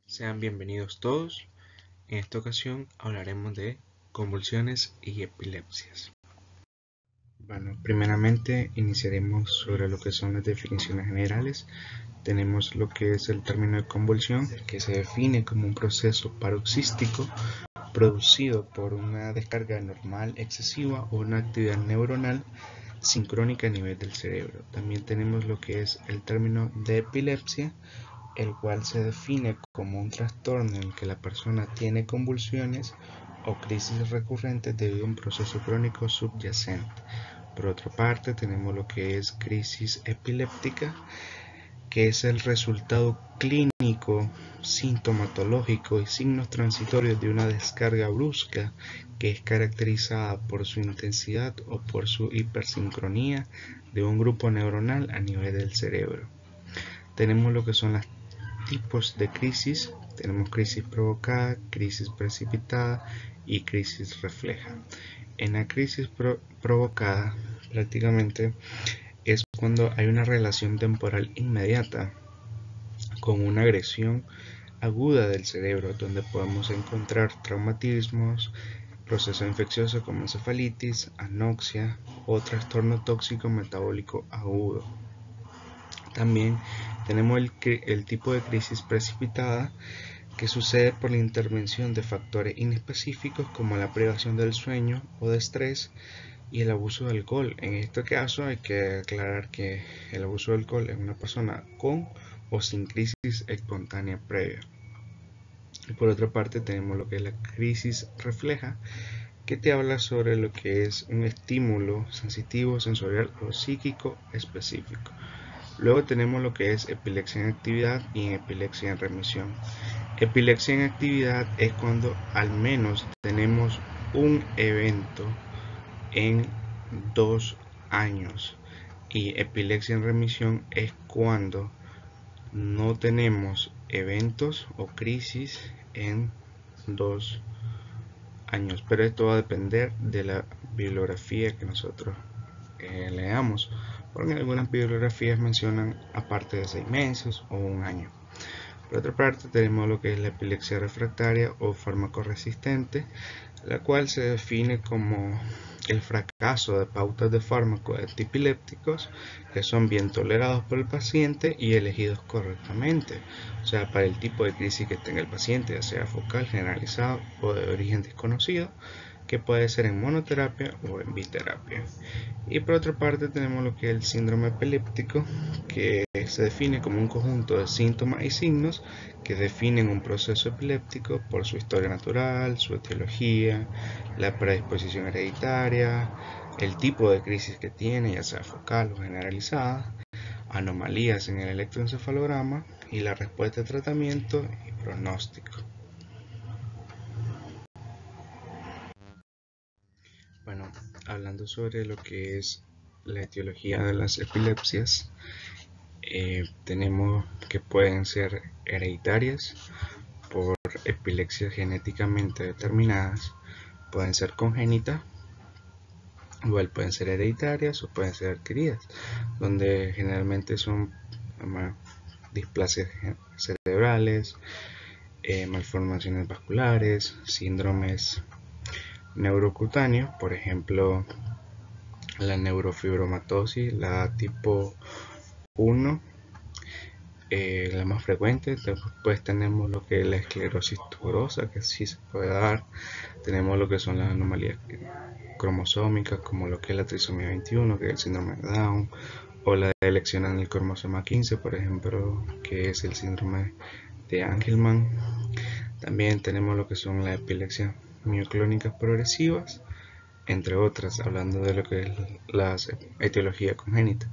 Sean bienvenidos todos. En esta ocasión hablaremos de convulsiones y epilepsias. Bueno, primeramente iniciaremos sobre lo que son las definiciones generales. Tenemos lo que es el término de convulsión, que se define como un proceso paroxístico producido por una descarga normal excesiva o una actividad neuronal sincrónica a nivel del cerebro. También tenemos lo que es el término de epilepsia, el cual se define como un trastorno en el que la persona tiene convulsiones o crisis recurrentes debido a un proceso crónico subyacente. Por otra parte, tenemos lo que es crisis epiléptica, que es el resultado clínico, sintomatológico y signos transitorios de una descarga brusca que es caracterizada por su intensidad o por su hipersincronía de un grupo neuronal a nivel del cerebro. Tenemos lo que son las tipos de crisis. Tenemos crisis provocada, crisis precipitada y crisis refleja. En la crisis provocada prácticamente es cuando hay una relación temporal inmediata con una agresión aguda del cerebro, donde podemos encontrar traumatismos, proceso infeccioso como encefalitis, anoxia o trastorno tóxico metabólico agudo. También tenemos el tipo de crisis precipitada, que sucede por la intervención de factores inespecíficos como la privación del sueño o de estrés y el abuso de alcohol. En este caso hay que aclarar que el abuso de alcohol es una persona con o sin crisis espontánea previa. Y por otra parte tenemos lo que es la crisis refleja, que te habla sobre lo que es un estímulo sensitivo, sensorial o psíquico específico. Luego tenemos lo que es epilepsia en actividad y epilepsia en remisión. Epilepsia en actividad es cuando al menos tenemos un evento en 2 años, y epilepsia en remisión es cuando no tenemos eventos o crisis en 2 años, pero esto va a depender de la bibliografía que nosotros leamos, porque algunas bibliografías mencionan aparte de 6 meses o un año. Por otra parte tenemos lo que es la epilepsia refractaria o fármaco resistente, la cual se define como el fracaso de pautas de fármacos antipilépticos que son bien tolerados por el paciente y elegidos correctamente, o sea, para el tipo de crisis que tenga el paciente, ya sea focal, generalizado o de origen desconocido, que puede ser en monoterapia o en biterapia. Y por otra parte tenemos lo que es el síndrome epiléptico, que se define como un conjunto de síntomas y signos que definen un proceso epiléptico por su historia natural, su etiología, la predisposición hereditaria, el tipo de crisis que tiene, ya sea focal o generalizada, anomalías en el electroencefalograma y la respuesta de tratamiento y pronóstico. Bueno, hablando sobre lo que es la etiología de las epilepsias, tenemos que pueden ser hereditarias por epilepsias genéticamente determinadas, pueden ser congénitas, igual pueden ser hereditarias o pueden ser adquiridas, donde generalmente son displasias cerebrales, malformaciones vasculares, síndromes neurocutáneos, por ejemplo la neurofibromatosis, la tipo 1, la más frecuente. Después tenemos lo que es la esclerosis tuberosa, que sí se puede dar. Tenemos lo que son las anomalías cromosómicas, como lo que es la trisomía 21, que es el síndrome de Down, o la elección en el cromosoma 15, por ejemplo, que es el síndrome de Angelman. También tenemos lo que son las epilepsias mioclónicas progresivas, entre otras, hablando de lo que es la etiología congénita.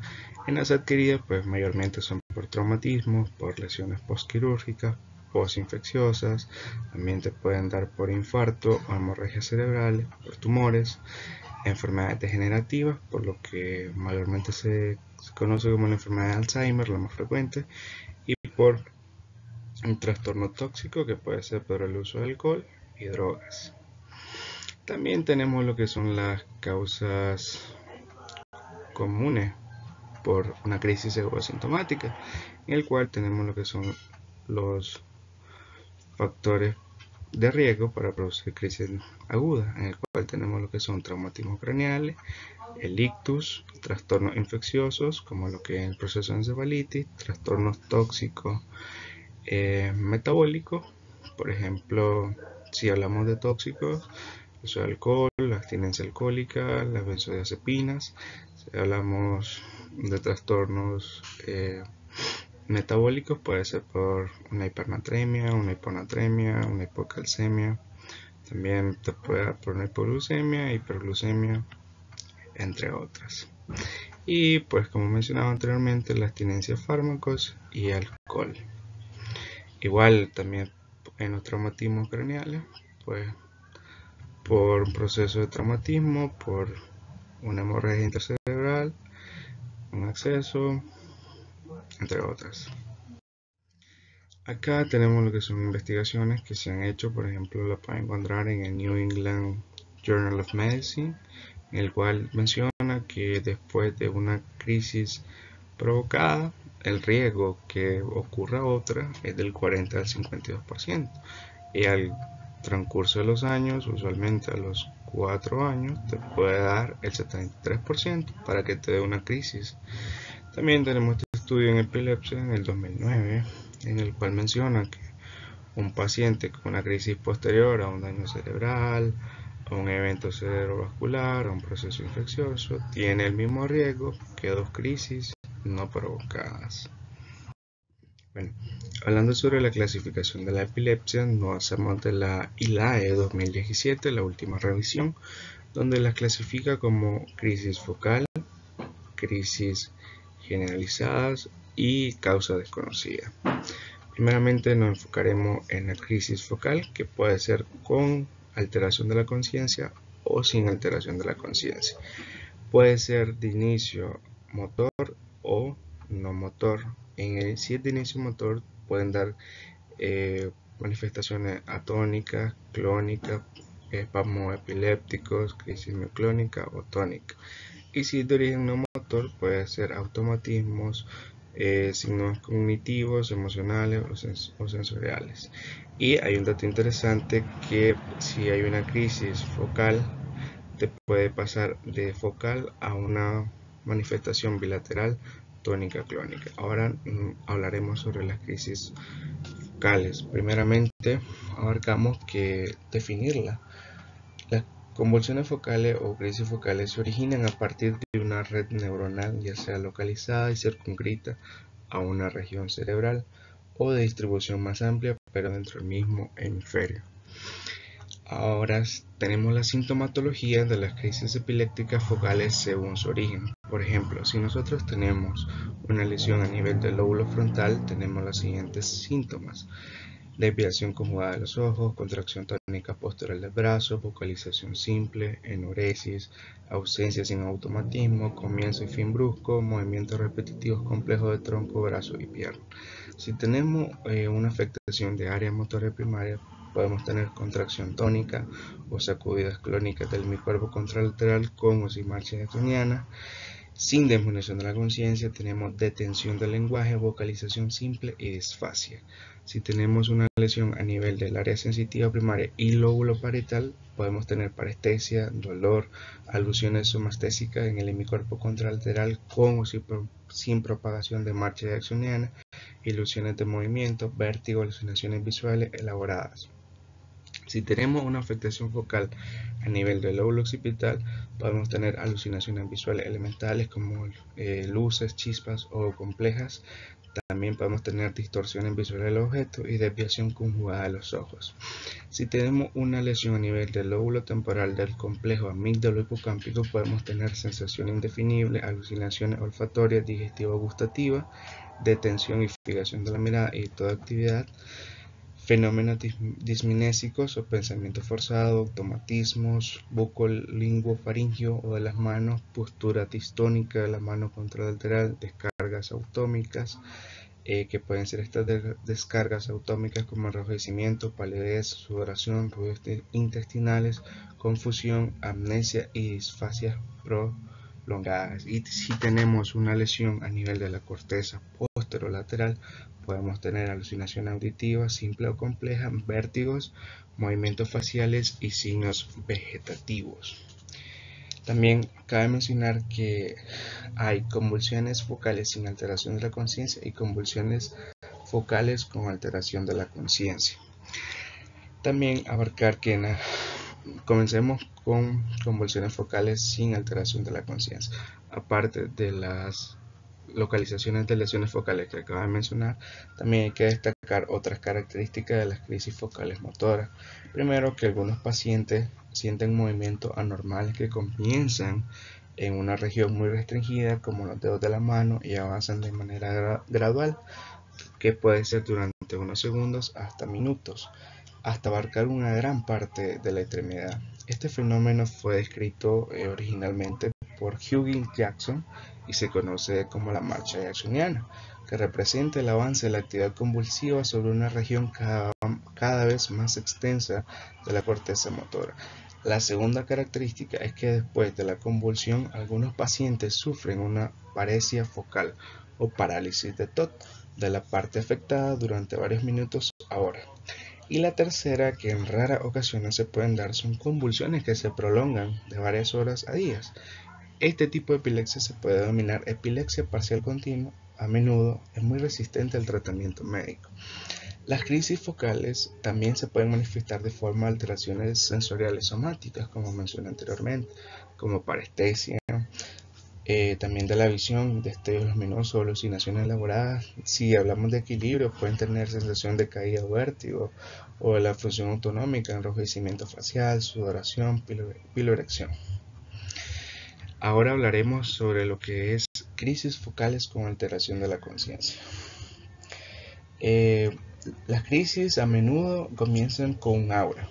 En las adquiridas, pues mayormente son por traumatismos, por lesiones postquirúrgicas, postinfecciosas, también te pueden dar por infarto o hemorragias cerebrales, por tumores, enfermedades degenerativas, por lo que mayormente se conoce como la enfermedad de Alzheimer, la más frecuente, y por un trastorno tóxico que puede ser por el uso de alcohol y drogas. También tenemos lo que son las causas comunes por una crisis asintomática, en el cual tenemos lo que son los factores de riesgo para producir crisis agudas, en el cual tenemos lo que son traumatismos craneales, el ictus, trastornos infecciosos como lo que es el proceso de encefalitis, trastornos tóxicos metabólicos. Por ejemplo, si hablamos de tóxicos, uso de alcohol, la abstinencia alcohólica, las benzodiazepinas. Si hablamos de trastornos metabólicos, puede ser por una hipernatremia, una hiponatremia, una hipocalcemia. También te puede dar por una hipoglucemia, hiperglucemia, entre otras. Y pues como mencionaba anteriormente, la abstinencia a fármacos y alcohol. Igual también en los traumatismos craneales, pues por un proceso de traumatismo, por una hemorragia intercerebral, un acceso, entre otras. Acá tenemos lo que son investigaciones que se han hecho, por ejemplo, la pueden encontrar en el New England Journal of Medicine, en el cual menciona que después de una crisis provocada, el riesgo que ocurra otra es del 40 al 52%. Y al transcurso de los años, usualmente a los 4 años, te puede dar el 73% para que te dé una crisis. También tenemos este estudio en epilepsia en el 2009, en el cual menciona que un paciente con una crisis posterior a un daño cerebral, a un evento cerebrovascular, a un proceso infeccioso, tiene el mismo riesgo que dos crisis no provocadas. Bueno, hablando sobre la clasificación de la epilepsia, nos hacemos de la ILAE 2017, la última revisión, donde la clasifica como crisis focal, crisis generalizadas y causa desconocida. Primeramente nos enfocaremos en la crisis focal, que puede ser con alteración de la conciencia o sin alteración de la conciencia. Puede ser de inicio motor o no motor. Si es de inicio motor, pueden dar manifestaciones atónicas, clónicas, espasmos epilépticos, crisis mioclónica o tónica. Y si es de origen no motor, puede ser automatismos, signos cognitivos, emocionales o sensoriales. Y hay un dato interesante, que si hay una crisis focal, te puede pasar de focal a una manifestación bilateral tónica clónica. Ahora hablaremos sobre las crisis focales. Primeramente abarcamos que definirla. Las convulsiones focales o crisis focales se originan a partir de una red neuronal, ya sea localizada y circunscrita a una región cerebral, o de distribución más amplia pero dentro del mismo hemisferio. Ahora tenemos la sintomatología de las crisis epilépticas focales según su origen. Por ejemplo, si nosotros tenemos una lesión a nivel del lóbulo frontal, tenemos los siguientes síntomas: desviación conjugada de los ojos, contracción tónica postural del brazo, vocalización simple, enuresis, ausencia sin automatismo, comienzo y fin brusco, movimientos repetitivos complejos de tronco, brazo y pierna. Si tenemos una afectación de área motora primaria, podemos tener contracción tónica o sacudidas clónicas del hemicuerpo contralateral con o sin marcha jacksoniana. Sin disminución de la conciencia, tenemos detención del lenguaje, vocalización simple y disfasia. Si tenemos una lesión a nivel del área sensitiva primaria y lóbulo parietal, podemos tener parestesia, dolor, alusiones somastésicas en el hemicuerpo contralateral con o sin propagación de marcha jacksoniana, ilusiones de movimiento, vértigo, alucinaciones visuales elaboradas. Si tenemos una afectación focal a nivel del lóbulo occipital, podemos tener alucinaciones visuales elementales como luces, chispas o complejas. También podemos tener distorsiones visuales del objeto y desviación conjugada de los ojos. Si tenemos una lesión a nivel del lóbulo temporal del complejo amígdalo hipocámpico, podemos tener sensación indefinible, alucinaciones olfatorias, digestivo-gustativas, detención y fijación de la mirada y toda actividad, fenómenos disminésicos o pensamiento forzado, automatismos bucolinguofaringio o de las manos, postura distónica de la mano contralateral, descargas autómicas, que pueden ser estas descargas autómicas como enrojecimiento, palidez, sudoración, ruidos intestinales, confusión, amnesia y disfasias prolongadas. Y si tenemos una lesión a nivel de la corteza posterolateral, podemos tener alucinación auditiva simple o compleja, vértigos, movimientos faciales y signos vegetativos. También cabe mencionar que hay convulsiones focales sin alteración de la conciencia y convulsiones focales con alteración de la conciencia. También abarcar que comencemos con convulsiones focales sin alteración de la conciencia. Aparte de las localizaciones de lesiones focales que acabo de mencionar, también hay que destacar otras características de las crisis focales motoras. Primero, que algunos pacientes sienten movimientos anormales que comienzan en una región muy restringida, como los dedos de la mano, y avanzan de manera gradual, que puede ser durante unos segundos hasta minutos, hasta abarcar una gran parte de la extremidad. Este fenómeno fue descrito originalmente por Huggins Jackson y se conoce como la marcha jacksoniana, que representa el avance de la actividad convulsiva sobre una región cada vez más extensa de la corteza motora. La segunda característica es que después de la convulsión, algunos pacientes sufren una paresia focal o parálisis de TOT de la parte afectada durante varios minutos a horas. Y la tercera, que en raras ocasiones se pueden dar, son convulsiones que se prolongan de varias horas a días. Este tipo de epilepsia se puede denominar epilepsia parcial continua. A menudo es muy resistente al tratamiento médico. Las crisis focales también se pueden manifestar de forma de alteraciones sensoriales somáticas, como mencioné anteriormente, como parestesia, también de la visión, destellos luminosos, alucinaciones elaboradas. Si hablamos de equilibrio, pueden tener sensación de caída o vértigo, o de la función autonómica, enrojecimiento facial, sudoración, piloerección. Ahora hablaremos sobre lo que es crisis focales con alteración de la conciencia. Las crisis a menudo comienzan con un aura.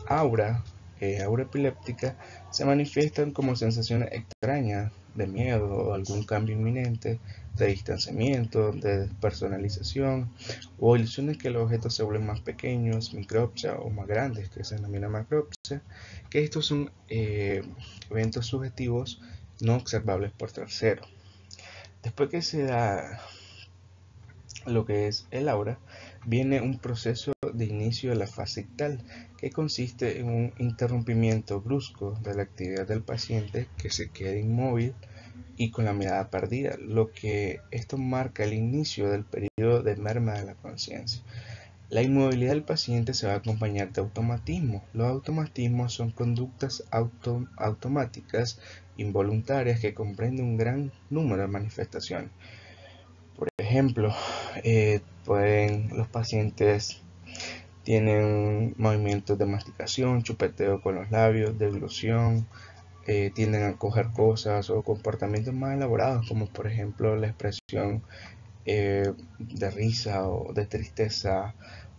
Aura epiléptica se manifiestan como sensaciones extrañas de miedo o algún cambio inminente, de distanciamiento, de despersonalización, o ilusiones que los objetos se vuelven más pequeños, micropsia, o más grandes, que se denomina macropsia, que estos son eventos subjetivos no observables por terceros. Después que se da lo que es el aura, viene un proceso de inicio de la fase ictal, que consiste en un interrumpimiento brusco de la actividad del paciente, que se queda inmóvil y con la mirada perdida, lo que esto marca el inicio del periodo de merma de la conciencia. La inmovilidad del paciente se va a acompañar de automatismos. Los automatismos son conductas automáticas involuntarias que comprenden un gran número de manifestaciones. Por ejemplo, los pacientes tienen movimientos de masticación, chupeteo con los labios, deglución, tienden a coger cosas o comportamientos más elaborados, como por ejemplo la expresión de risa o de tristeza,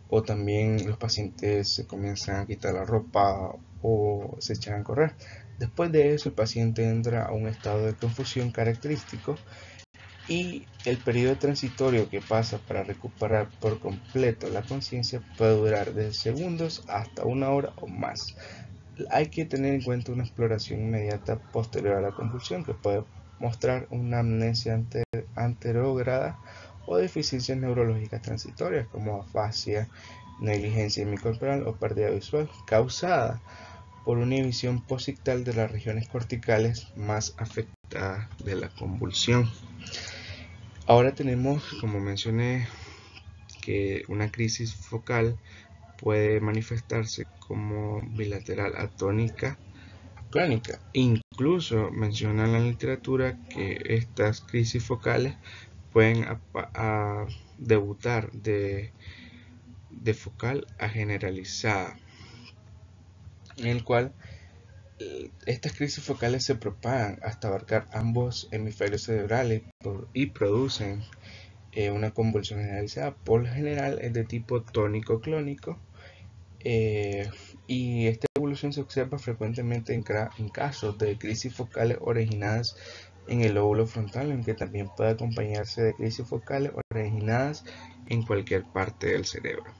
o también los pacientes se comienzan a quitar la ropa o se echan a correr. Después de eso, el paciente entra a un estado de confusión característico, y el periodo transitorio que pasa para recuperar por completo la conciencia puede durar desde segundos hasta una hora o más. Hay que tener en cuenta una exploración inmediata posterior a la convulsión, que puede mostrar una amnesia anterograda o deficiencias neurológicas transitorias como afasia, negligencia hemicorporal o pérdida visual, causada por una inhibición posictal de las regiones corticales más afectadas de la convulsión. Ahora tenemos, como mencioné, que una crisis focal puede manifestarse como bilateral atónica clónica. Incluso menciona en la literatura que estas crisis focales pueden debutar de focal a generalizada, en el cual estas crisis focales se propagan hasta abarcar ambos hemisferios cerebrales y producen una convulsión generalizada. Por lo general es de tipo tónico-clónico, y esta evolución se observa frecuentemente en casos de crisis focales originadas en el lóbulo frontal, aunque también puede acompañarse de crisis focales originadas en cualquier parte del cerebro.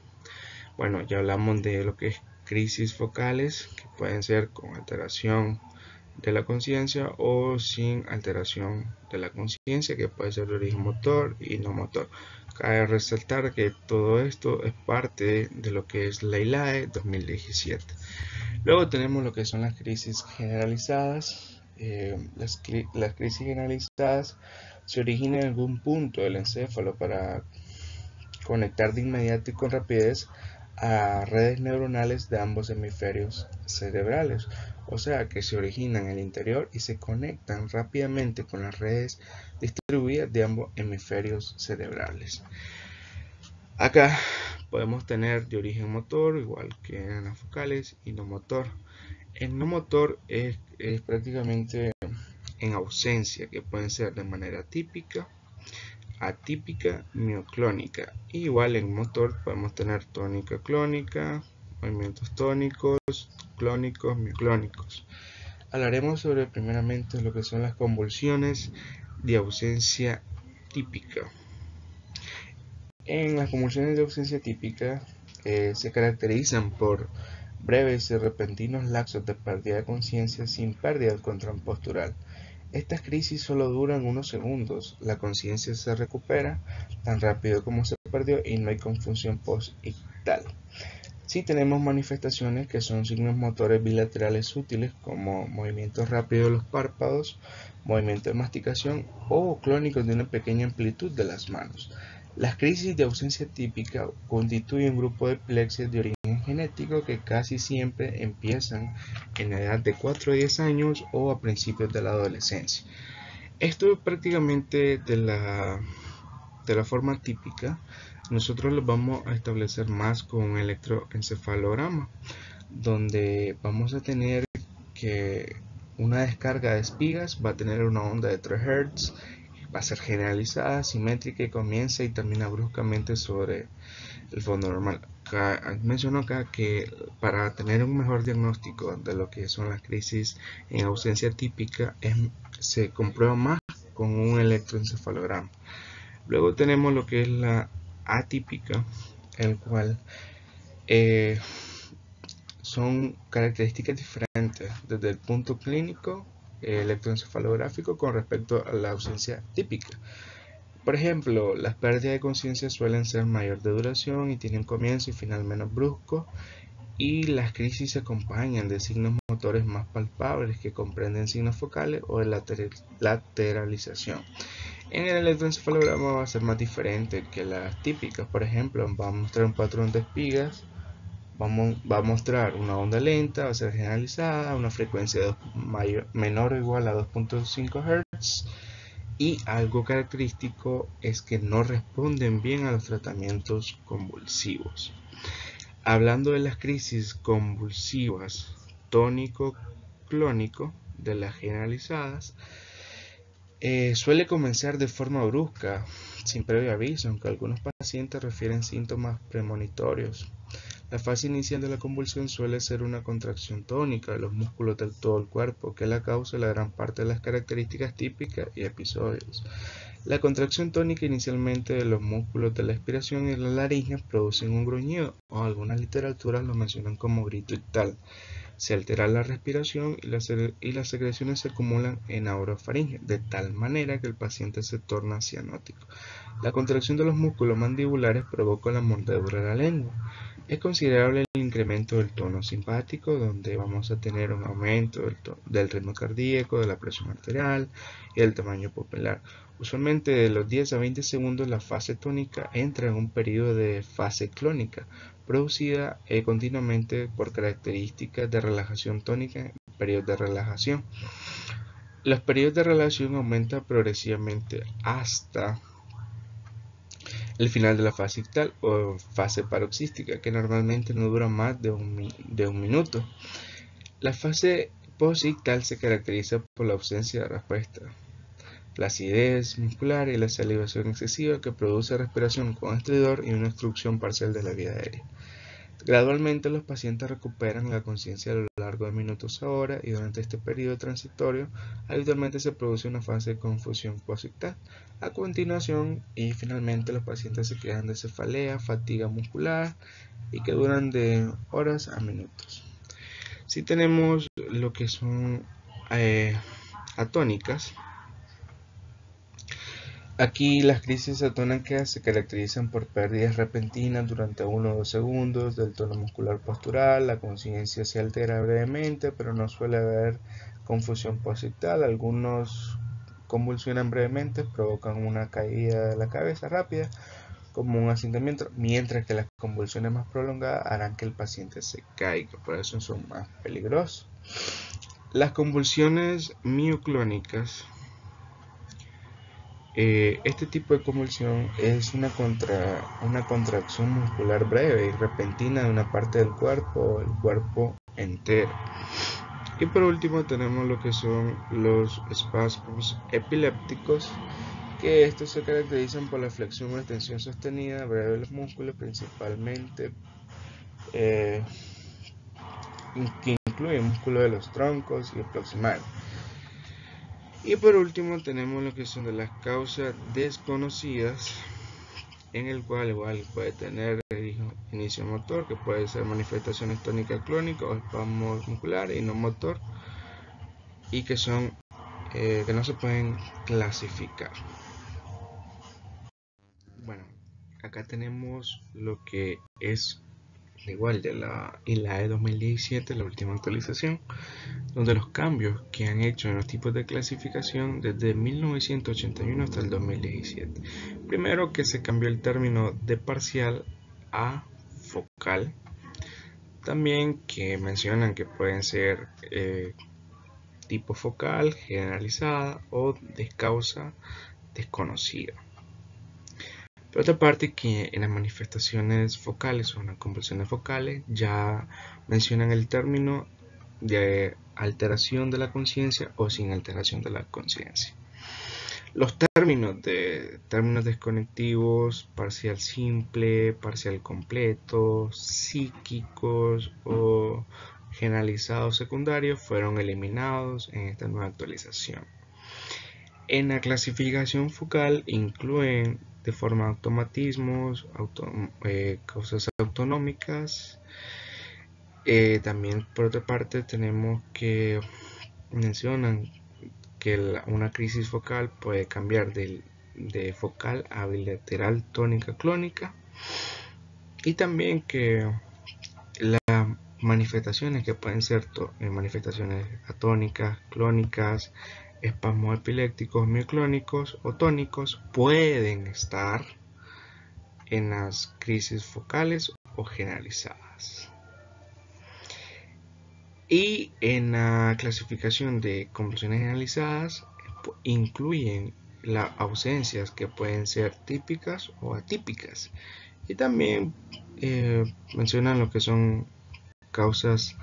Bueno, ya hablamos de lo que es crisis focales, que pueden ser con alteración de la conciencia o sin alteración de la conciencia, que puede ser de origen motor y no motor. Cabe resaltar que todo esto es parte de lo que es la ILAE 2017. Luego tenemos lo que son las crisis generalizadas. Las crisis generalizadas se originan en algún punto del encéfalo para conectar de inmediato y con rapidez a redes neuronales de ambos hemisferios cerebrales, o sea que se originan en el interior y se conectan rápidamente con las redes distribuidas de ambos hemisferios cerebrales. Acá podemos tener de origen motor, igual que en las focales, y no motor. El no motor es prácticamente en ausencia, que pueden ser de manera típica, atípica, mioclónica. Igual en motor podemos tener tónica clónica, movimientos tónicos, clónicos, mioclónicos. Hablaremos sobre primeramente lo que son las convulsiones de ausencia típica. En las convulsiones de ausencia típica se caracterizan por breves y repentinos lapsos de pérdida de conciencia sin pérdida del control postural. Estas crisis solo duran unos segundos, la conciencia se recupera tan rápido como se perdió y no hay confusión post-ictal. Sí tenemos manifestaciones que son signos motores bilaterales útiles como movimientos rápidos de los párpados, movimientos de masticación o clónicos de una pequeña amplitud de las manos. Las crisis de ausencia típica constituyen un grupo de epilepsias de origen genético que casi siempre empiezan en la edad de 4 a 10 años o a principios de la adolescencia. Esto prácticamente de la forma típica, nosotros lo vamos a establecer más con un electroencefalograma, donde vamos a tener que una descarga de espigas va a tener una onda de 3 Hz, va a ser generalizada, simétrica y comienza y termina bruscamente sobre el fondo normal. Menciono acá que para tener un mejor diagnóstico de lo que son las crisis en ausencia típica se comprueba más con un electroencefalograma. Luego tenemos lo que es la atípica, el cual son características diferentes desde el punto clínico electroencefalográfico con respecto a la ausencia típica. Por ejemplo, las pérdidas de conciencia suelen ser mayor de duración y tienen comienzo y final menos brusco, y las crisis se acompañan de signos motores más palpables que comprenden signos focales o de lateralización. En el electroencefalograma va a ser más diferente que las típicas. Por ejemplo, va a mostrar un patrón de espigas, va a mostrar una onda lenta, va a ser generalizada, una frecuencia menor o igual a 2.5 Hz, y algo característico es que no responden bien a los tratamientos convulsivos. Hablando de las crisis convulsivas tónico-clónico, de las generalizadas, suele comenzar de forma brusca, sin previo aviso, aunque algunos pacientes refieren síntomas premonitorios. La fase inicial de la convulsión suele ser una contracción tónica de los músculos de todo el cuerpo, que es la causa de la gran parte de las características típicas y episodios. La contracción tónica inicialmente de los músculos de la expiración y la laringe producen un gruñido, o algunas literaturas lo mencionan como grito ictal. Se altera la respiración y las secreciones se acumulan en orofaringe, de tal manera que el paciente se torna cianótico. La contracción de los músculos mandibulares provoca la mordedura de la lengua. Es considerable el incremento del tono simpático, donde vamos a tener un aumento del ritmo cardíaco, de la presión arterial y del tamaño pupilar. Usualmente de los 10 a 20 segundos la fase tónica entra en un periodo de fase clónica, producida continuamente por características de relajación tónica en periodos de relajación. Los periodos de relajación aumentan progresivamente hasta el final de la fase ictal o fase paroxística, que normalmente no dura más de un minuto. La fase posictal se caracteriza por la ausencia de respuesta, flacidez muscular y la salivación excesiva que produce respiración con estridor y una obstrucción parcial de la vía aérea. Gradualmente los pacientes recuperan la conciencia a lo largo de minutos a horas, y durante este periodo transitorio habitualmente se produce una fase de confusión posictal. A continuación y finalmente los pacientes se quejan de cefalea, fatiga muscular y que duran de horas a minutos. Si tenemos lo que son atónicas. Aquí las crisis atónicas se caracterizan por pérdidas repentinas durante 1 o 2 segundos del tono muscular postural, la conciencia se altera brevemente, pero no suele haber confusión posictal. Algunos convulsionan brevemente, provocan una caída de la cabeza rápida, como un asentamiento, mientras que las convulsiones más prolongadas harán que el paciente se caiga, por eso son más peligrosos. Las convulsiones mioclónicas. Este tipo de convulsión es una contracción muscular breve y repentina de una parte del cuerpo o el cuerpo entero. Y por último tenemos lo que son los espasmos epilépticos, que estos se caracterizan por la flexión o extensión sostenida breve de los músculos, principalmente que incluye músculos de los troncos y el proximal. Y por último tenemos lo que son de las causas desconocidas, en el cual igual puede tener inicio motor, que puede ser manifestaciones tónicas clónicas o espasmos musculares y no motor, y que son que no se pueden clasificar. Bueno, acá tenemos lo que es igual de la ILAE 2017, la última actualización, donde los cambios que han hecho en los tipos de clasificación desde 1981 hasta el 2017. Primero, que se cambió el término de parcial a focal. También que mencionan que pueden ser tipo focal, generalizada o de causa desconocida. Por otra parte, que en las manifestaciones focales o en las convulsiones focales ya mencionan el término de alteración de la conciencia o sin alteración de la conciencia. Los términos desconectivos, parcial simple, parcial completo, psíquicos o generalizados secundarios fueron eliminados en esta nueva actualización. En la clasificación focal incluyen de forma automatismos, causas autonómicas. También por otra parte tenemos que mencionan que una crisis focal puede cambiar de focal a bilateral tónica clónica, y también que las manifestaciones que pueden ser manifestaciones atónicas, clónicas, espasmos epilépticos, mioclónicos o tónicos pueden estar en las crisis focales o generalizadas. Y en la clasificación de convulsiones generalizadas incluyen las ausencias que pueden ser típicas o atípicas, y también mencionan lo que son causas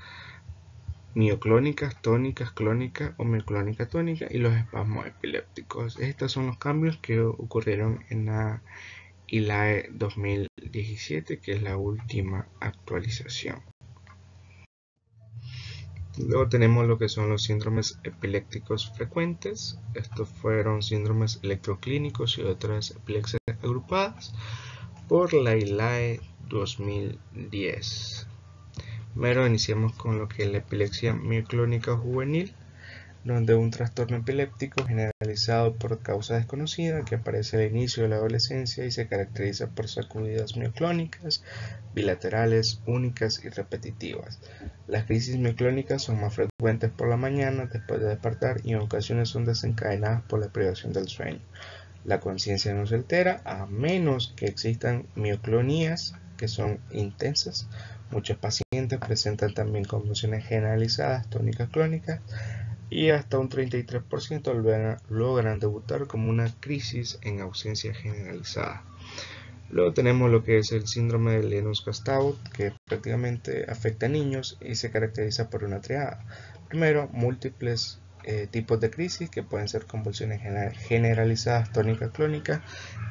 mioclónicas, tónicas, clónicas o mioclónica tónica y los espasmos epilépticos. Estos son los cambios que ocurrieron en la ILAE 2017, que es la última actualización. Luego tenemos lo que son los síndromes epilépticos frecuentes. Estos fueron síndromes electroclínicos y otras epilepsias agrupadas por la ILAE 2010. Primero iniciamos con lo que es la epilepsia mioclónica juvenil, donde un trastorno epiléptico generalizado por causa desconocida que aparece al inicio de la adolescencia y se caracteriza por sacudidas mioclónicas bilaterales, únicas y repetitivas. Las crisis mioclónicas son más frecuentes por la mañana después de despertar y en ocasiones son desencadenadas por la privación del sueño. La conciencia no se altera a menos que existan mioclonías que son intensas. Muchos pacientes presentan también convulsiones generalizadas tónicas clónicas y hasta un 33% logran debutar como una crisis en ausencia generalizada. Luego tenemos lo que es el síndrome de Lennox-Gastaut, que prácticamente afecta a niños y se caracteriza por una triada. Primero, múltiples tipos de crisis que pueden ser convulsiones generalizadas tónicas clónicas,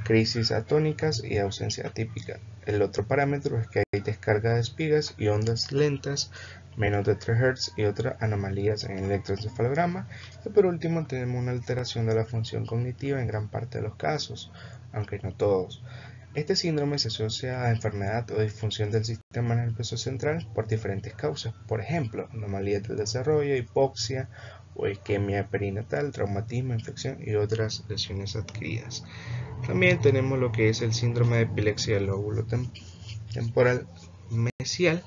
crisis atónicas y ausencia atípica. El otro parámetro es que hay descarga de espigas y ondas lentas menos de 3 Hz y otras anomalías en el electroencefalograma. Y por último tenemos una alteración de la función cognitiva en gran parte de los casos, aunque no todos. Este síndrome se asocia a enfermedad o disfunción del sistema nervioso central por diferentes causas, por ejemplo, anomalías del desarrollo, hipoxia o isquemia perinatal, traumatismo, infección y otras lesiones adquiridas. También tenemos lo que es el síndrome de epilepsia del lóbulo temporal mesial,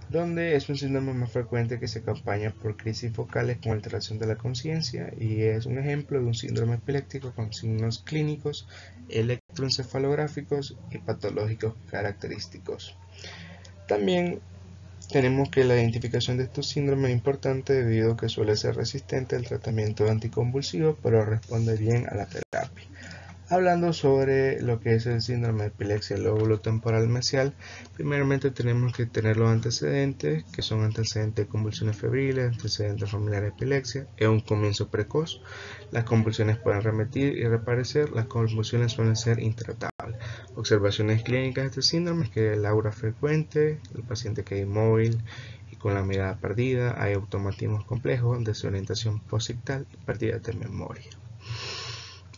donde es un síndrome más frecuente que se acompaña por crisis focales con alteración de la conciencia y es un ejemplo de un síndrome epiléptico con signos clínicos, electroencefalográficos y patológicos característicos. También tenemos que la identificación de estos síndromes es importante debido a que suele ser resistente al tratamiento anticonvulsivo, pero responde bien a la terapia. Hablando sobre lo que es el síndrome de epilepsia del lóbulo temporal mesial, primeramente tenemos que tener los antecedentes, que son antecedentes de convulsiones febriles, antecedentes familiares de epilepsia, es un comienzo precoz, las convulsiones pueden remitir y reaparecer, las convulsiones suelen ser intratables. Observaciones clínicas de este síndrome es que el aura frecuente, el paciente queda inmóvil y con la mirada perdida, hay automatismos complejos, desorientación posictal y pérdida de memoria.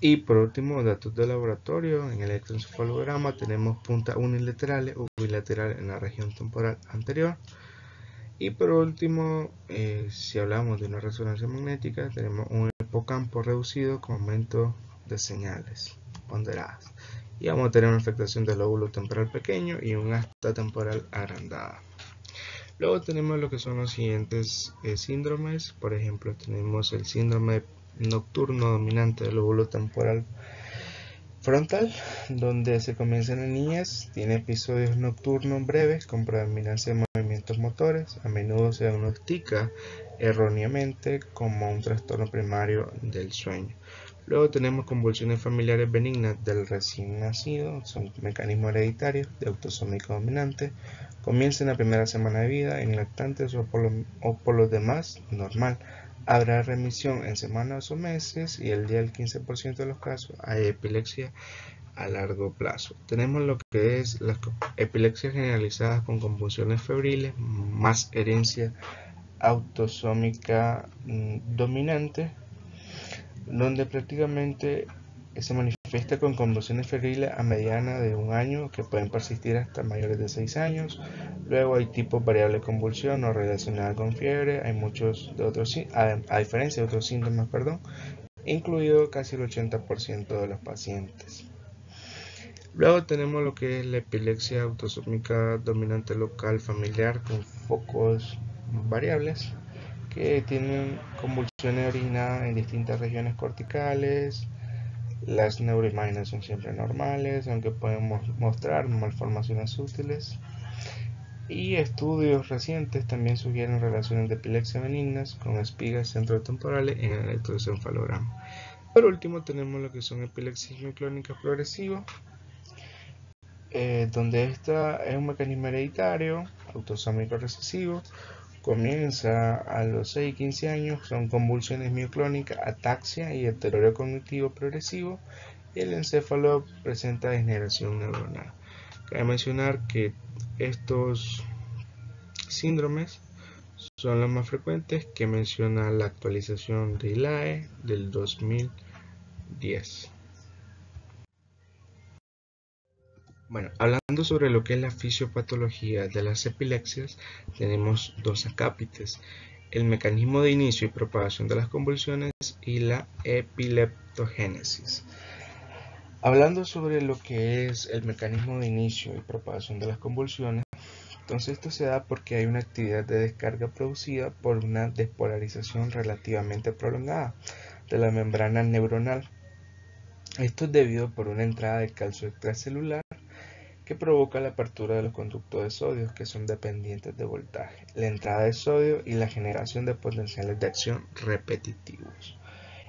Y por último, datos de laboratorio. En el electroencefalograma tenemos puntas unilaterales o bilaterales en la región temporal anterior. Y por último, si hablamos de una resonancia magnética, tenemos un hipocampo reducido con aumento de señales ponderadas. Y vamos a tener una afectación del lóbulo temporal pequeño y un asta temporal agrandada. Luego tenemos lo que son los siguientes síndromes. Por ejemplo, tenemos el síndrome nocturno dominante del lóbulo temporal frontal, donde se comienza en la niñez, tiene episodios nocturnos breves con predominancia de movimientos motores, a menudo se diagnostica erróneamente como un trastorno primario del sueño. Luego tenemos convulsiones familiares benignas del recién nacido, son mecanismos hereditarios de autosómico dominante, comienza en la primera semana de vida en lactantes o por los demás normal. Habrá remisión en semanas o meses y el día del 15% de los casos hay epilepsia a largo plazo. Tenemos lo que es las epilepsias generalizadas con convulsiones febriles más herencia autosómica dominante, donde prácticamente se manifiesta con convulsiones febriles a mediana de un año que pueden persistir hasta mayores de 6 años. Luego hay tipos variables de convulsión no relacionadas con fiebre, hay muchos de otros, a diferencia de otros síntomas, incluido casi el 80% de los pacientes. Luego tenemos lo que es la epilepsia autosómica dominante local familiar con focos variables que tienen convulsiones originadas en distintas regiones corticales. Las neuroimágenes son siempre normales, aunque pueden mostrar malformaciones sutiles. Y estudios recientes también sugieren relaciones de epilepsia benignas con espigas centrotemporales en el electroencefalograma. Por último tenemos lo que son epilepsias mioclónicas progresivas, donde esta es un mecanismo hereditario, autosómico recesivo, comienza a los 6 y 15 años, son convulsiones mioclónicas, ataxia y deterioro cognitivo progresivo, y el encéfalo presenta degeneración neuronal. Cabe mencionar que estos síndromes son los más frecuentes que menciona la actualización de ILAE del 2010. Bueno, hablando sobre lo que es la fisiopatología de las epilepsias, tenemos dos acápites: el mecanismo de inicio y propagación de las convulsiones y la epileptogénesis. Hablando sobre lo que es el mecanismo de inicio y propagación de las convulsiones, entonces esto se da porque hay una actividad de descarga producida por una despolarización relativamente prolongada de la membrana neuronal. Esto es debido por una entrada de calcio extracelular que provoca la apertura de los conductos de sodio que son dependientes de voltaje, la entrada de sodio y la generación de potenciales de acción repetitivos.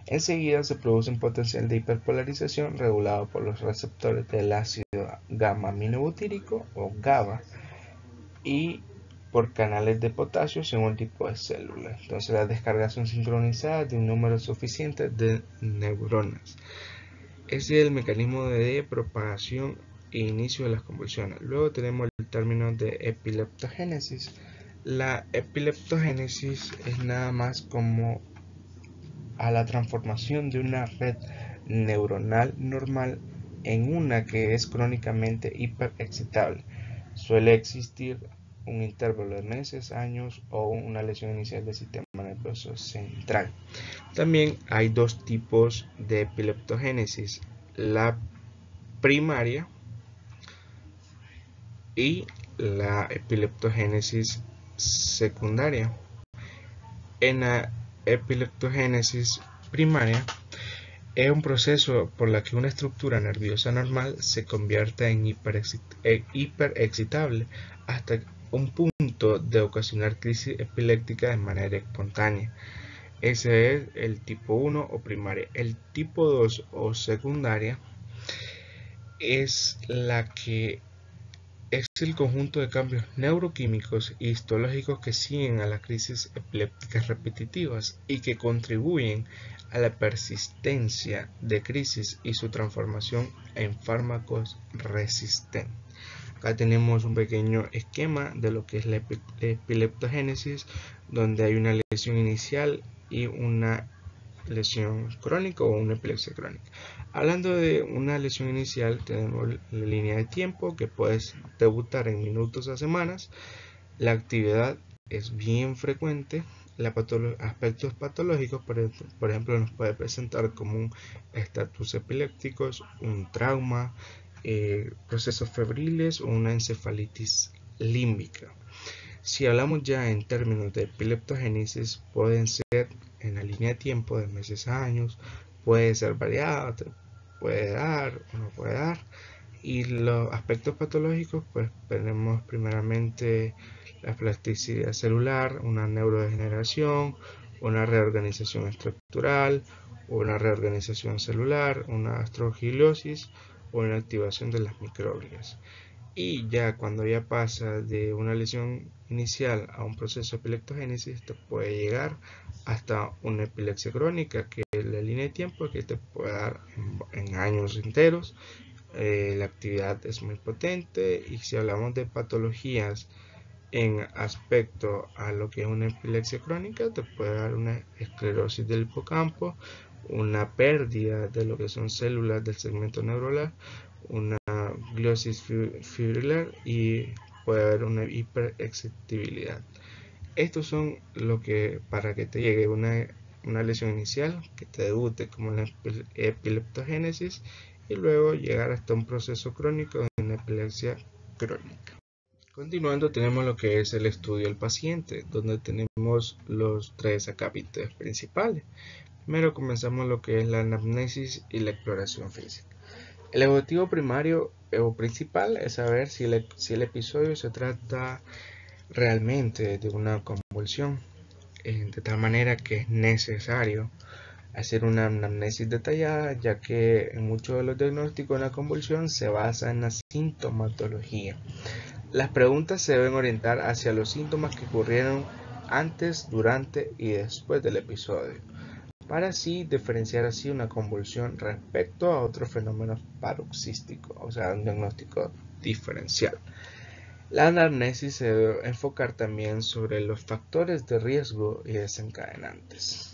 Enseguida se produce un potencial de hiperpolarización regulado por los receptores del ácido gamma-aminobutírico o GABA y por canales de potasio según el tipo de célula. Entonces las descargas son sincronizadas de un número suficiente de neuronas. Ese es el mecanismo de propagación e inicio de las convulsiones. Luego tenemos el término de epileptogénesis. La epileptogénesis es nada más como a la transformación de una red neuronal normal en una que es crónicamente hiperexcitable. Suele existir un intervalo de meses, años o una lesión inicial del sistema nervioso central. También hay dos tipos de epileptogénesis, la primaria y la epileptogénesis secundaria. En la epileptogénesis primaria es un proceso por la que una estructura nerviosa normal se convierte en hiperexcitable hasta un punto de ocasionar crisis epiléptica de manera espontánea. Ese es el tipo 1 o primaria. El tipo 2 o secundaria es la que es el conjunto de cambios neuroquímicos y histológicos que siguen a las crisis epilépticas repetitivas y que contribuyen a la persistencia de crisis y su transformación en fármacos resistentes. Acá tenemos un pequeño esquema de lo que es la epileptogénesis, donde hay una lesión inicial y una lesión crónica o una epilepsia crónica. Hablando de una lesión inicial, tenemos la línea de tiempo que puedes debutar en minutos a semanas. La actividad es bien frecuente. Aspectos patológicos, por ejemplo, nos puede presentar como un estatus epilépticos, un trauma, procesos febriles o una encefalitis límbica. Si hablamos ya en términos de epileptogénesis, pueden ser en la línea de tiempo de meses a años, puede ser variado, puede dar o no puede dar. Y los aspectos patológicos, pues tenemos primeramente la plasticidad celular, una neurodegeneración, una reorganización estructural, una reorganización celular, una astrogliosis o una activación de las microglias. Y ya cuando ya pasa de una lesión inicial a un proceso de epileptogénesis, te puede llegar hasta una epilepsia crónica, que es la línea de tiempo que te puede dar en años enteros. La actividad es muy potente, y si hablamos de patologías en aspecto a lo que es una epilepsia crónica, te puede dar una esclerosis del hipocampo, una pérdida de lo que son células del segmento neuronal, una gliosis fibrilar y puede haber una hiperexcitabilidad. Estos son lo que, para que te llegue una lesión inicial, que te debute como la epileptogénesis y luego llegar hasta un proceso crónico de una epilepsia crónica. Continuando, tenemos lo que es el estudio del paciente, donde tenemos los tres acápites principales. Primero comenzamos lo que es la anamnesis y la exploración física. El objetivo primario o principal es saber si el episodio se trata realmente de una convulsión, de tal manera que es necesario hacer una anamnesis detallada, ya que en muchos de los diagnósticos de la convulsión se basa en la sintomatología. Las preguntas se deben orientar hacia los síntomas que ocurrieron antes, durante y después del episodio, para así diferenciar así una convulsión respecto a otros fenómenos paroxísticos, o sea, un diagnóstico diferencial. La anamnesis se debe enfocar también sobre los factores de riesgo y desencadenantes.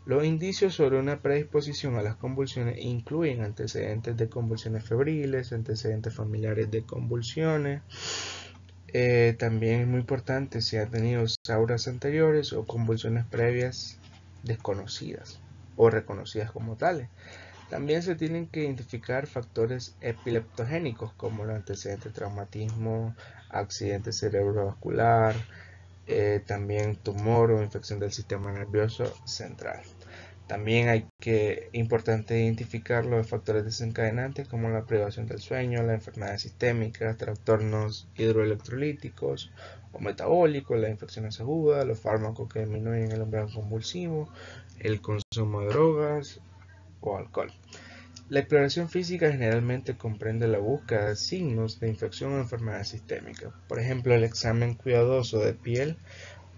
Los indicios sobre una predisposición a las convulsiones incluyen antecedentes de convulsiones febriles, antecedentes familiares de convulsiones. También es muy importante si ha tenido SAURAs anteriores o convulsiones previas desconocidas o reconocidas como tales. También se tienen que identificar factores epileptogénicos como los antecedentes de traumatismo, accidente cerebrovascular, también tumor o infección del sistema nervioso central. También importante identificar los factores desencadenantes como la privación del sueño, las enfermedades sistémicas, trastornos hidroelectrolíticos o metabólicos, las infecciones agudas, los fármacos que disminuyen el umbral convulsivo, el consumo de drogas o alcohol. La exploración física generalmente comprende la búsqueda de signos de infección o enfermedades sistémicas. Por ejemplo, el examen cuidadoso de piel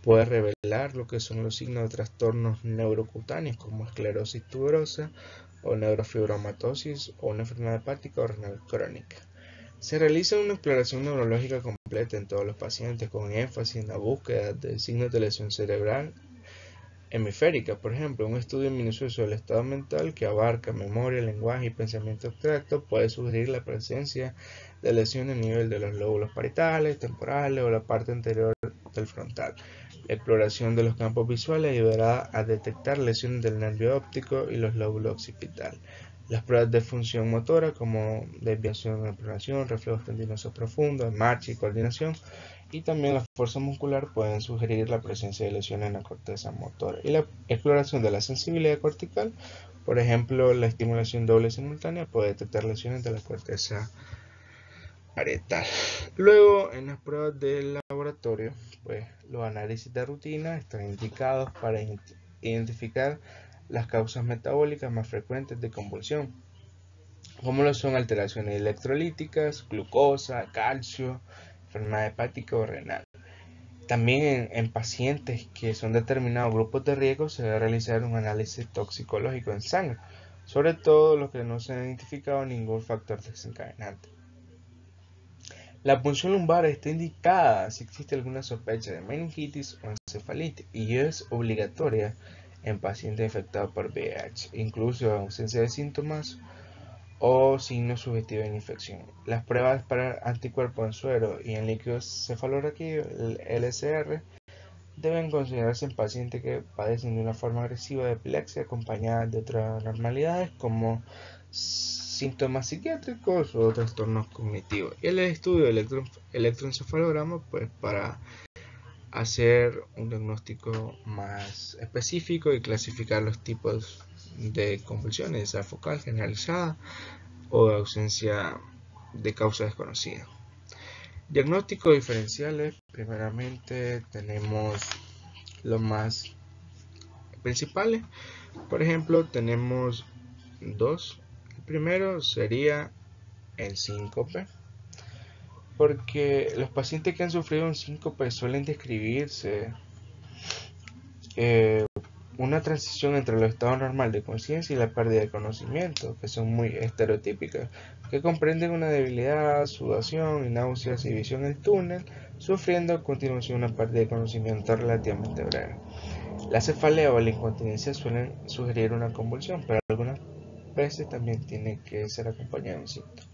puede revelar lo que son los signos de trastornos neurocutáneos como esclerosis tuberosa o neurofibromatosis o una enfermedad hepática o renal crónica. Se realiza una exploración neurológica completa en todos los pacientes con énfasis en la búsqueda de signos de lesión cerebral, hemisférica. Por ejemplo, un estudio minucioso del estado mental que abarca memoria, lenguaje y pensamiento abstracto puede sugerir la presencia de lesiones a nivel de los lóbulos parietales, temporales o la parte anterior del frontal. La exploración de los campos visuales ayudará a detectar lesiones del nervio óptico y los lóbulos occipital. Las pruebas de función motora como desviación de pronación, reflejos tendinosos profundos, marcha y coordinación, y también la fuerza muscular pueden sugerir la presencia de lesiones en la corteza motora. Y la exploración de la sensibilidad cortical, por ejemplo, la estimulación doble simultánea puede detectar lesiones de la corteza parietal. Luego, en las pruebas del laboratorio, pues los análisis de rutina están indicados para identificar las causas metabólicas más frecuentes de convulsión, como lo son alteraciones electrolíticas, glucosa, calcio, enfermedad hepática o renal. También en pacientes que son determinados grupos de riesgo se debe realizar un análisis toxicológico en sangre, sobre todo los que no se ha identificado ningún factor desencadenante. La punción lumbar está indicada si existe alguna sospecha de meningitis o encefalitis y es obligatoria en pacientes infectados por VIH, incluso en ausencia de síntomas o signos sugestivos de infección. Las pruebas para anticuerpos en suero y en líquido cefalorraquídeo, el LCR, deben considerarse en pacientes que padecen de una forma agresiva de epilepsia acompañada de otras anormalidades como síntomas psiquiátricos o trastornos cognitivos. Y el estudio de electroencefalograma, pues para hacer un diagnóstico más específico y clasificar los tipos de convulsiones, ya focal, generalizada o de ausencia de causa desconocida. Diagnósticos diferenciales, primeramente tenemos los más principales. Por ejemplo, tenemos dos. El primero sería el síncope, porque los pacientes que han sufrido un síncope suelen describirse una transición entre el estado normal de conciencia y la pérdida de conocimiento, que son muy estereotípicas, que comprenden una debilidad, sudoración y náuseas y visión en túnel, sufriendo a continuación una pérdida de conocimiento relativamente breve. La cefalea o la incontinencia suelen sugerir una convulsión, pero algunas veces también tiene que ser acompañado de un síntoma.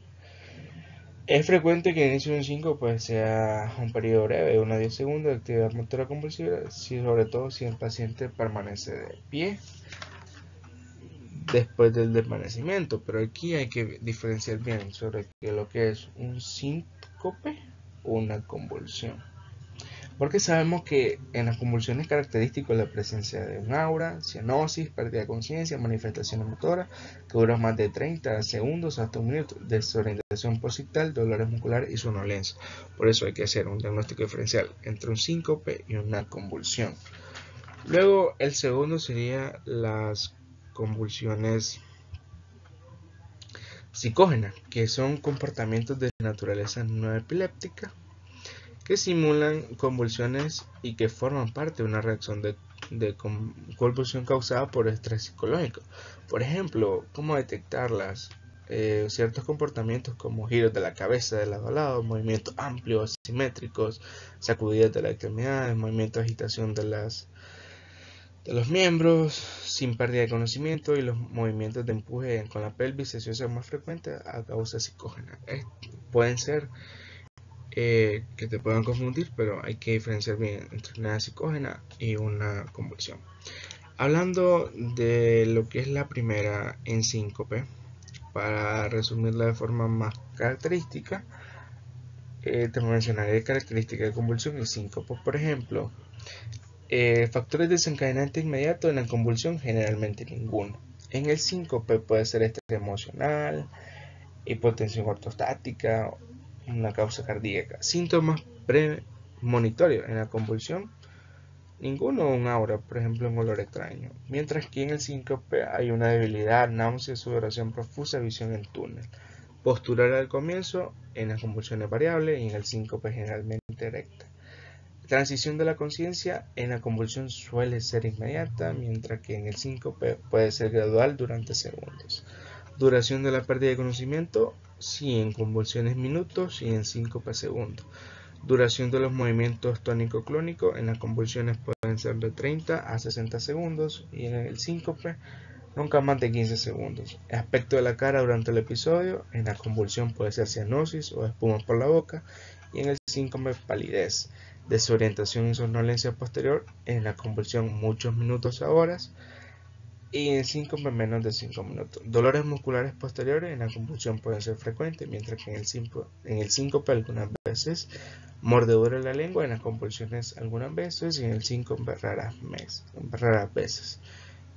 Es frecuente que el inicio de un síncope sea un periodo breve, de 1 a 10 segundos de actividad motora convulsiva, sobre todo si el paciente permanece de pie después del desvanecimiento. Pero aquí hay que diferenciar bien sobre lo que es un síncope o una convulsión. Porque sabemos que en las convulsiones es característico la presencia de un aura, cianosis, pérdida de conciencia, manifestaciones motoras que duran más de 30 segundos hasta un minuto, desorientación posictal, dolores musculares y somnolencia. Por eso hay que hacer un diagnóstico diferencial entre un síncope y una convulsión. Luego el segundo sería las convulsiones psicógenas, que son comportamientos de naturaleza no epiléptica que simulan convulsiones y que forman parte de una reacción de convulsión causada por estrés psicológico. Por ejemplo, ¿cómo detectarlas? Ciertos comportamientos como giros de la cabeza de lado a lado, movimientos amplios, simétricos, sacudidas de las extremidades, movimientos de agitación de los miembros sin pérdida de conocimiento y los movimientos de empuje con la pelvis se asocian más frecuentes a causa psicógena. Pueden ser que te puedan confundir, pero hay que diferenciar bien entre una psicógena y una convulsión. Hablando de lo que es la primera en síncope, para resumirla de forma más característica, te mencionaré características de convulsión y síncope. Por ejemplo, factores desencadenantes inmediatos en la convulsión, generalmente ninguno. En el síncope puede ser estrés emocional, hipotensión ortostática, una causa cardíaca. Síntomas premonitorios en la convulsión, ninguno, un aura, por ejemplo un olor extraño. Mientras que en el síncope hay una debilidad, náusea, sudoración profusa, visión en túnel. Postural al comienzo, en las convulsiones variable y en el síncope generalmente erecta. Transición de la conciencia en la convulsión suele ser inmediata, mientras que en el síncope puede ser gradual durante segundos. Duración de la pérdida de conocimiento, sí, en convulsiones minutos y en síncope segundos. Duración de los movimientos tónico-clónicos en las convulsiones pueden pueden ser de 30 a 60 segundos y en el síncope nunca más de 15 segundos. Aspecto de la cara durante el episodio: en la convulsión puede ser cianosis o espuma por la boca, y en el síncope palidez, desorientación y somnolencia posterior, en la convulsión muchos minutos a horas, y en el síncope menos de 5 minutos. Dolores musculares posteriores en la convulsión pueden ser frecuentes, mientras que en el síncope algunas veces, mordedura en la lengua en las convulsiones algunas veces, y en el síncope raras veces.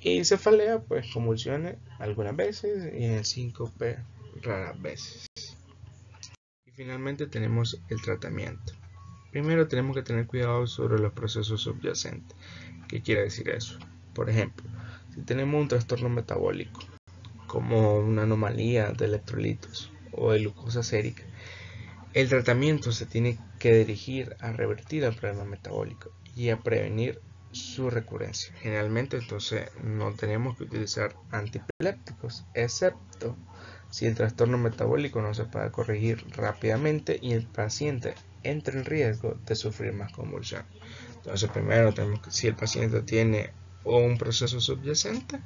Y cefalea, pues convulsiones algunas veces, y en el síncope raras veces. Y finalmente tenemos el tratamiento. Primero tenemos que tener cuidado sobre los procesos subyacentes. ¿Qué quiere decir eso? Por ejemplo, si tenemos un trastorno metabólico, como una anomalía de electrolitos o de glucosa sérica, el tratamiento se tiene que dirigir a revertir el problema metabólico y a prevenir su recurrencia. Generalmente entonces no tenemos que utilizar antiepilépticos, excepto si el trastorno metabólico no se puede corregir rápidamente y el paciente entra en riesgo de sufrir más convulsión. Entonces primero tenemos que, si el paciente tiene un proceso subyacente,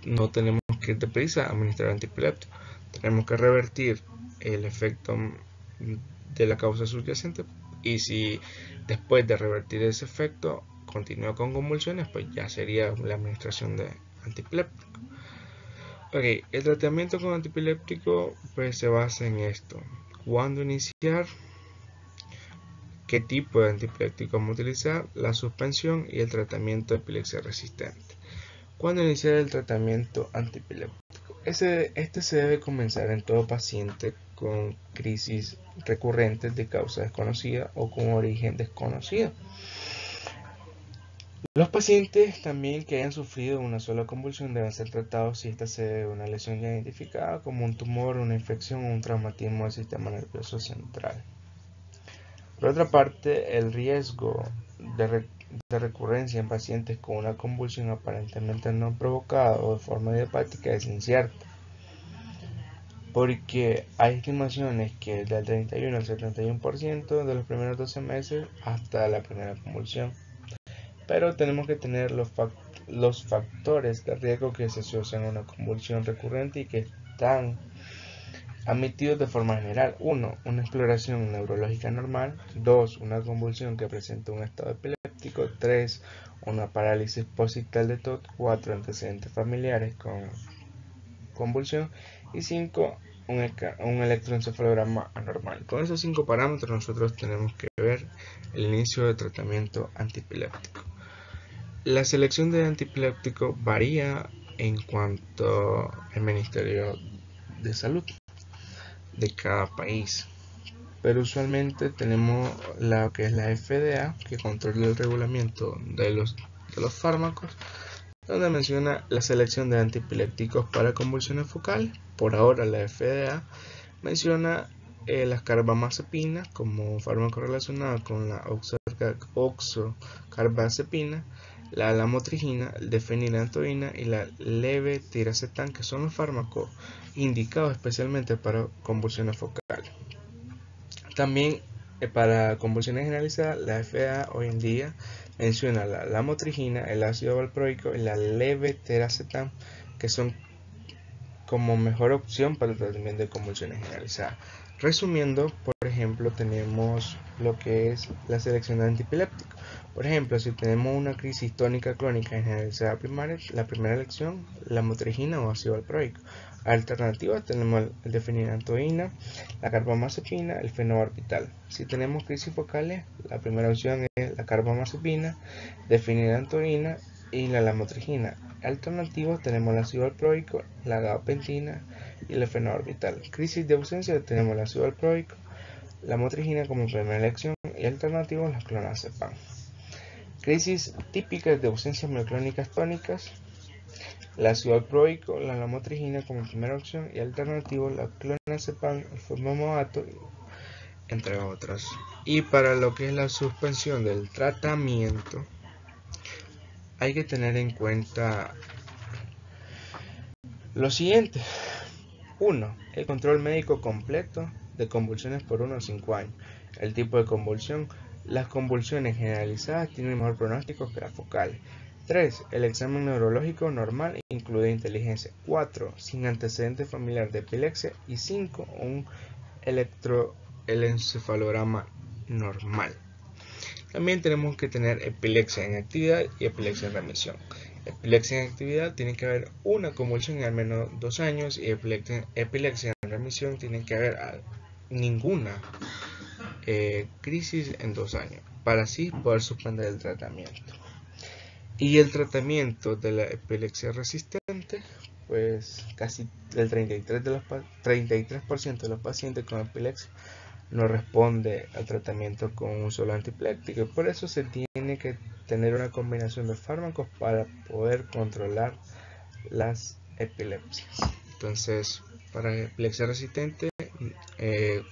no tenemos que ir deprisa a administrar antiepiléptico. Tenemos que revertir el efecto de la causa subyacente, y si después de revertir ese efecto continúa con convulsiones, pues ya sería la administración de antiepiléptico. Ok, el tratamiento con antiepiléptico pues se basa en esto: cuándo iniciar, qué tipo de antiepiléptico vamos a utilizar, la suspensión y el tratamiento de epilepsia resistente. ¿Cuándo iniciar el tratamiento antiepiléptico? Este se debe comenzar en todo paciente con crisis recurrentes de causa desconocida o con origen desconocido. Los pacientes también que hayan sufrido una sola convulsión deben ser tratados si esta se debe a una lesión ya identificada como un tumor, una infección o un traumatismo del sistema nervioso central. Por otra parte, el riesgo de recurrencia en pacientes con una convulsión aparentemente no provocada o de forma idiopática es incierto, porque hay estimaciones que del 31 al 71% de los primeros 12 meses hasta la primera convulsión. Pero tenemos que tener los factores de riesgo que se asocian a una convulsión recurrente y que están admitidos de forma general. 1. Una exploración neurológica normal. 2. Una convulsión que presenta un estado epiléptico. 3. Una parálisis posictal de TOT. 4. Antecedentes familiares con convulsión. Y 5. Un electroencefalograma anormal. Con esos 5 parámetros nosotros tenemos que ver el inicio de tratamiento antiepiléptico. La selección de antiepiléptico varía en cuanto al Ministerio de Salud de cada país, pero usualmente tenemos la que es la FDA, que controla el regulamiento de los fármacos, donde menciona la selección de antiepilépticos para convulsiones focales. Por ahora la FDA menciona las carbamazepina como fármaco relacionado con la oxocarbazepina, la lamotrigina, el fenilantoína y la levetiracetam, que son los fármacos indicados especialmente para convulsiones focales. También para convulsiones generalizadas, la FDA hoy en día menciona la lamotrigina, el ácido valproico y la levetiracetam, que son como mejor opción para el tratamiento de convulsiones generalizadas. Resumiendo, por ejemplo, tenemos lo que es la selección de antiepilépticos. Por ejemplo, si tenemos una crisis tónica clónica generalizada primaria, la primera elección, la lamotrigina o ácido valproico. Alternativas tenemos el fenilantoína, la carbamazepina, el fenobarbital. Si tenemos crisis focales, la primera opción es la carbamazepina, fenilantoína y la lamotrigina. Alternativas tenemos el ácido valproico, la gabapentina y el fenobarbital. Crisis de ausencia tenemos el ácido valproico, la lamotrigina como primera elección y alternativas las clonazepam. Crisis típicas de ausencias mioclónicas tónicas, el ácido valproico, la lamotrigina como primera opción y alternativas la clonazepam, el formodato, entre otras. Y para lo que es la suspensión del tratamiento, hay que tener en cuenta lo siguiente. 1. El control médico completo de convulsiones por 1 a 5 años. El tipo de convulsión, Las convulsiones generalizadas tienen mejor pronóstico que las focales. 3. El examen neurológico normal incluye inteligencia. 4. Sin antecedente familiar de epilepsia. Y 5. Un electroencefalograma normal. También tenemos que tener epilepsia en actividad y epilepsia en remisión. Epilepsia en actividad tiene que haber una convulsión en al menos 2 años y epilepsia en remisión tiene que haber ninguna crisis en 2 años para así poder suspender el tratamiento. Y el tratamiento de la epilepsia resistente, pues casi el 33% de los pacientes con epilepsia no responde al tratamiento con un solo antiepiléptico. Por eso se tiene que tener una combinación de fármacos para poder controlar las epilepsias. Entonces, para epilepsia resistente,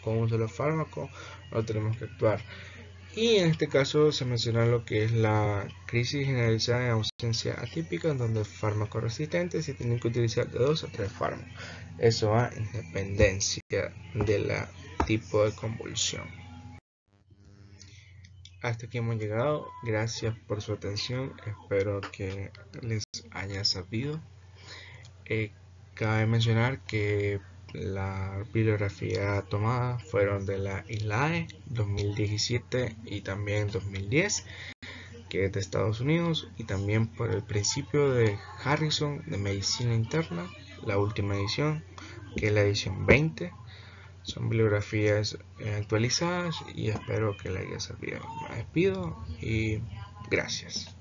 con un solo fármaco no tenemos que actuar. Y en este caso se menciona lo que es la crisis generalizada en ausencia atípica, en donde fármacos resistentes se tienen que utilizar de 2 a 3 fármacos. Eso va en dependencia del tipo de convulsión. Hasta aquí hemos llegado. Gracias por su atención. Espero que les haya servido. Cabe mencionar que la bibliografía tomada fueron de la ILAE 2017 y también 2010, que es de Estados Unidos, y también por el principio de Harrison de Medicina Interna, la última edición, que es la edición 20. Son bibliografías actualizadas y espero que les haya servido. Me despido y gracias.